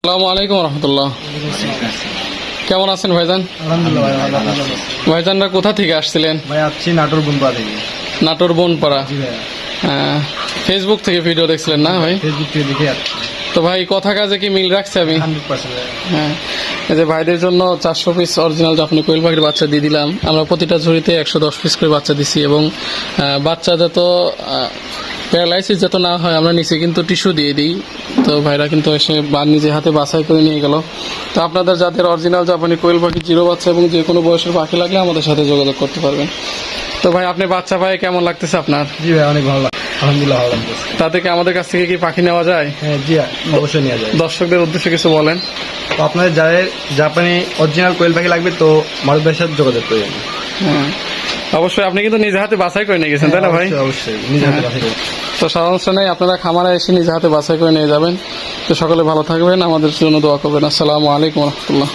আসসালামু আলাইকুম রহমতুল্লাহ। কেমন আছেন ভাইজান? আলহামদুলিল্লাহ ভাই, ভালো আছি। ভাইজানরা কোথা থেকে আসছিলেন? ভাই আসছি নাটোর বুনপা থেকে। নাটোর বনপাড়া। জি ভাই, ফেসবুক থেকে ভিডিও দেখছিলেন না ভাই? ফেসবুক থেকে দেখে আসছি। তো ভাই কথা কাজে কি মিল রাখছে আমি? 100% ভাই। হ্যাঁ, এই যে ভাইদের জন্য 400 পিস অরিজিনাল জাপানি কোয়েল পাখির বাচ্চা দিয়ে দিলাম। আমরা প্রতিটা ঝুড়িতে 110 পিস করে বাচ্চা দিছি এবং বাচ্চা যত প্যারালাইসিস যত না হয় আমরা নিচে কিন্তু টিস্যু দিয়ে দিই। তো ভাইরা কিন্তু এসে নিজে হাতে বাছাই করে নিয়ে গেল। তো আপনাদের যাদের অরিজিনাল জাপানি কোয়েল পাখি জিরো বাচ্চা এবং যে কোনো বয়সের পাখি লাগলে আমাদের সাথে যোগাযোগ করতে পারবেন। তো ভাই আপনি বাচ্চা পায়ে কেমন লাগতেছে আপনার? জি ভাই, অনেক ভালো লাগে, আলহামদুলিল্লাহ ভালো লাগতেছে। তাতে কি আমাদের কাছ থেকে কি পাখি নেওয়া যায়? হ্যাঁ জি, অবশ্যই নিয়ে যায়। দর্শকদের উদ্দেশ্যে কিছু বলেন। তো আপনাদের যাদের জাপানি অরিজিনাল কোয়েল পাখি লাগবে তো মারুফ ভাইয়ের সাথে যোগাযোগ করবেন। হ্যাঁ, অবশ্যই আপনি কিন্তু নিজে হাতে বাছাই করে নিয়ে গেছেন, তাই না ভাই? অবশ্যই নিজে হাতে বাছাই করবেন। তো সমস্যা নেই, আপনারা খামারে এসে নিজে হাতে বাছাই করে নিয়ে যাবেন। তো সকলে ভালো থাকবেন, আমাদের জন্য দোয়া করবেন। আসসালামু আলাইকুম রহমতুল্লাহ।